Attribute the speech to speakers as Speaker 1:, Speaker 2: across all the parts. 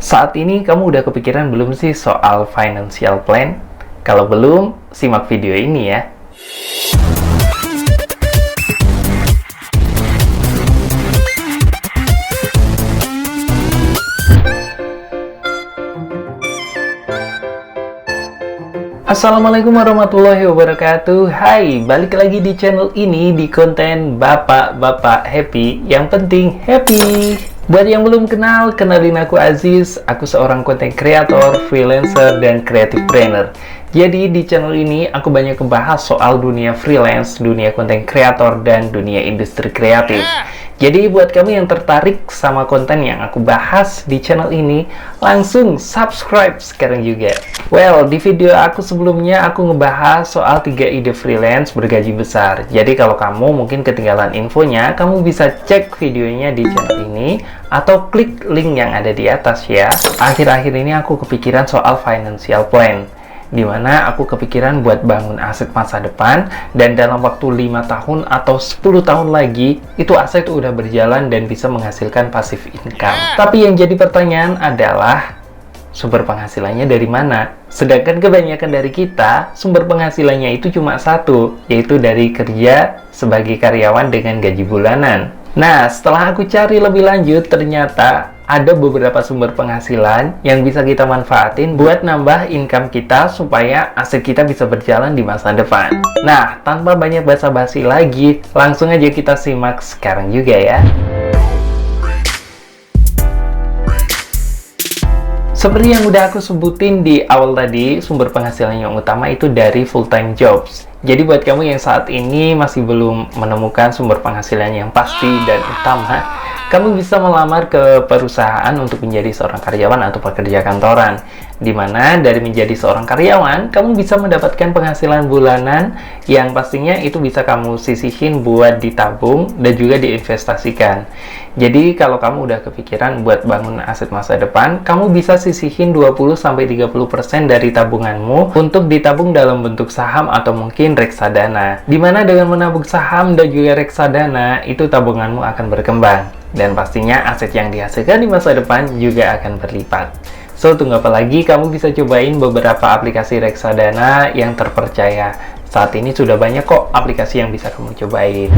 Speaker 1: Saat ini kamu udah kepikiran belum sih soal financial plan? Kalau belum, simak video ini ya. Assalamualaikum warahmatullahi wabarakatuh. Hai, balik lagi di channel ini di konten Bapak-Bapak Happy. Yang penting happy. Buat yang belum kenal, kenalin aku Aziz. Aku seorang konten kreator, freelancer, dan creative trainer. Jadi di channel ini aku banyak membahas soal dunia freelance, dunia konten kreator, dan dunia industri kreatif. Jadi buat kamu yang tertarik sama konten yang aku bahas di channel ini, langsung subscribe sekarang juga. Well, di video aku sebelumnya aku ngebahas soal 3 ide freelance bergaji besar. Jadi kalau kamu mungkin ketinggalan infonya, kamu bisa cek videonya di channel ini atau klik link yang ada di atas ya. Akhir-akhir ini aku kepikiran soal financial plan, dimana aku kepikiran buat bangun aset masa depan, dan dalam waktu 5 tahun atau 10 tahun lagi itu aset udah berjalan dan bisa menghasilkan passive income. Tapi yang jadi pertanyaan adalah sumber penghasilannya dari mana? Sedangkan kebanyakan dari kita sumber penghasilannya itu cuma satu, yaitu dari kerja sebagai karyawan dengan gaji bulanan. Nah, setelah aku cari lebih lanjut, ternyata ada beberapa sumber penghasilan yang bisa kita manfaatin buat nambah income kita supaya aset kita bisa berjalan di masa depan. Nah, tanpa banyak basa-basi lagi, langsung aja kita simak sekarang juga ya. Seperti yang udah aku sebutin di awal tadi, sumber penghasilan yang utama itu dari full-time jobs. Jadi buat kamu yang saat ini masih belum menemukan sumber penghasilan yang pasti dan utama, kamu bisa melamar ke perusahaan untuk menjadi seorang karyawan atau pekerja kantoran. Dimana dari menjadi seorang karyawan, kamu bisa mendapatkan penghasilan bulanan yang pastinya itu bisa kamu sisihin buat ditabung dan juga diinvestasikan. Jadi kalau kamu udah kepikiran buat bangun aset masa depan, kamu bisa sisihin 20-30% dari tabunganmu untuk ditabung dalam bentuk saham atau mungkin reksadana. Dimana dengan menabung saham dan juga reksadana, itu tabunganmu akan berkembang. Dan pastinya aset yang dihasilkan di masa depan juga akan berlipat. So, tunggu apa lagi? Kamu bisa cobain beberapa aplikasi reksadana yang terpercaya. Saat ini sudah banyak kok aplikasi yang bisa kamu cobain.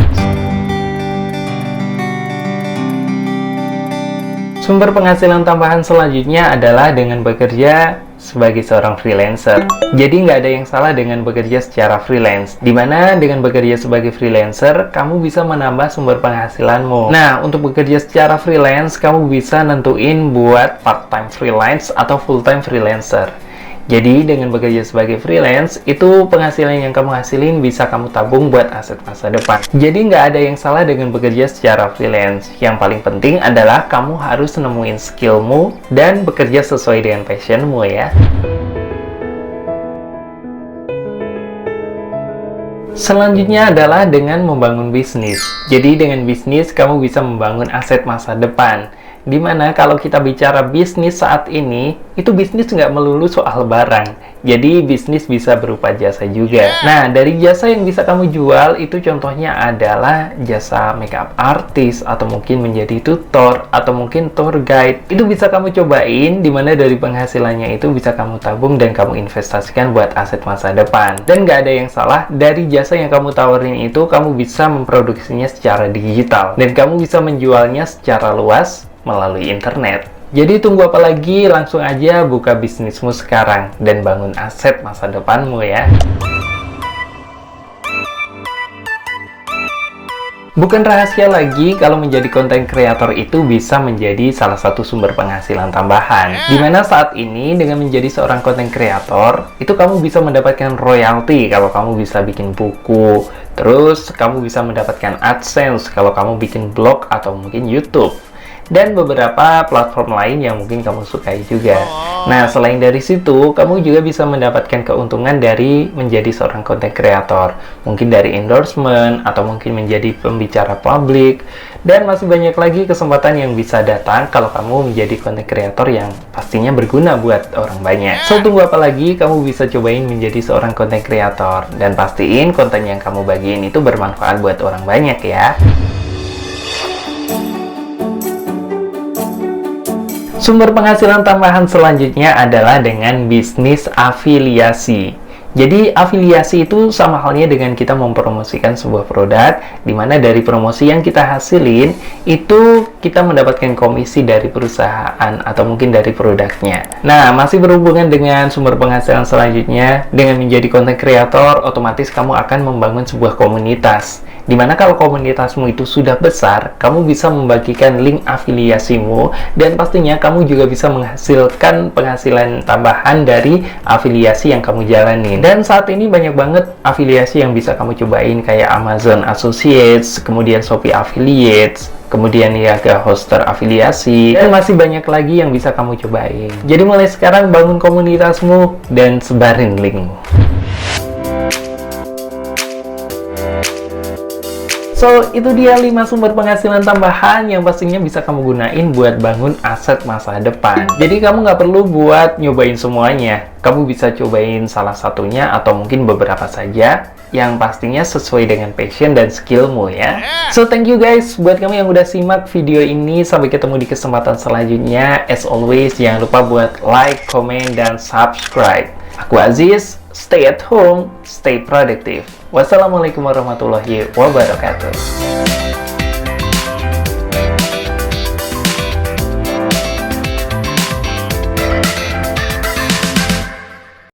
Speaker 1: Sumber penghasilan tambahan selanjutnya adalah dengan bekerja sebagai seorang freelancer. Jadi nggak ada yang salah dengan bekerja secara freelance, dimana dengan bekerja sebagai freelancer, kamu bisa menambah sumber penghasilanmu. Nah, untuk bekerja secara freelance, kamu bisa nentuin buat part-time freelance atau full-time freelancer. Jadi dengan bekerja sebagai freelance, itu penghasilan yang kamu hasilin bisa kamu tabung buat aset masa depan. Jadi nggak ada yang salah dengan bekerja secara freelance. Yang paling penting adalah kamu harus nemuin skillmu dan bekerja sesuai dengan passionmu ya. Selanjutnya adalah dengan membangun bisnis. Jadi dengan bisnis kamu bisa membangun aset masa depan. Dimana kalau kita bicara bisnis saat ini, itu bisnis nggak melulu soal barang. Jadi bisnis bisa berupa jasa juga. Nah, dari jasa yang bisa kamu jual, itu contohnya adalah jasa makeup artist, atau mungkin menjadi tutor, atau mungkin tour guide. Itu bisa kamu cobain, dimana dari penghasilannya itu bisa kamu tabung dan kamu investasikan buat aset masa depan. Dan nggak ada yang salah, dari jasa yang kamu tawarin itu, kamu bisa memproduksinya secara digital. Dan kamu bisa menjualnya secara luas melalui internet. Jadi tunggu apa lagi? Langsung aja buka bisnismu sekarang dan bangun aset masa depanmu ya. Bukan rahasia lagi kalau menjadi konten kreator itu bisa menjadi salah satu sumber penghasilan tambahan. Dimana saat ini dengan menjadi seorang konten kreator, itu kamu bisa mendapatkan royalti kalau kamu bisa bikin buku. Terus kamu bisa mendapatkan AdSense kalau kamu bikin blog atau mungkin YouTube. Dan beberapa platform lain yang mungkin kamu sukai juga. Nah, selain dari situ, kamu juga bisa mendapatkan keuntungan dari menjadi seorang content creator. Mungkin dari endorsement, atau mungkin menjadi pembicara publik. Dan masih banyak lagi kesempatan yang bisa datang kalau kamu menjadi content creator yang pastinya berguna buat orang banyak. So, tunggu apa lagi? Kamu bisa cobain menjadi seorang content creator. Dan pastiin konten yang kamu bagiin itu bermanfaat buat orang banyak ya. Sumber penghasilan tambahan selanjutnya adalah dengan bisnis afiliasi. Jadi afiliasi itu sama halnya dengan kita mempromosikan sebuah produk, di mana dari promosi yang kita hasilin itu kita mendapatkan komisi dari perusahaan atau mungkin dari produknya. Nah, masih berhubungan dengan sumber penghasilan selanjutnya, dengan menjadi content creator, otomatis kamu akan membangun sebuah komunitas. Dimana kalau komunitasmu itu sudah besar, kamu bisa membagikan link afiliasimu, dan pastinya kamu juga bisa menghasilkan penghasilan tambahan dari afiliasi yang kamu jalanin. Dan saat ini banyak banget afiliasi yang bisa kamu cobain, kayak Amazon Associates, kemudian Shopee Affiliates, kemudian Yaga Hoster afiliasi, dan masih banyak lagi yang bisa kamu cobain. Jadi mulai sekarang bangun komunitasmu dan sebarin link. So, itu dia 5 sumber penghasilan tambahan yang pastinya bisa kamu gunain buat bangun aset masa depan. Jadi, kamu nggak perlu buat nyobain semuanya. Kamu bisa cobain salah satunya atau mungkin beberapa saja yang pastinya sesuai dengan passion dan skillmu ya. So, thank you guys buat kamu yang udah simak video ini. Sampai ketemu di kesempatan selanjutnya. As always, jangan lupa buat like, comment, dan subscribe. Aku Aziz, stay at home, stay productive. Wassalamualaikum warahmatullahi wabarakatuh.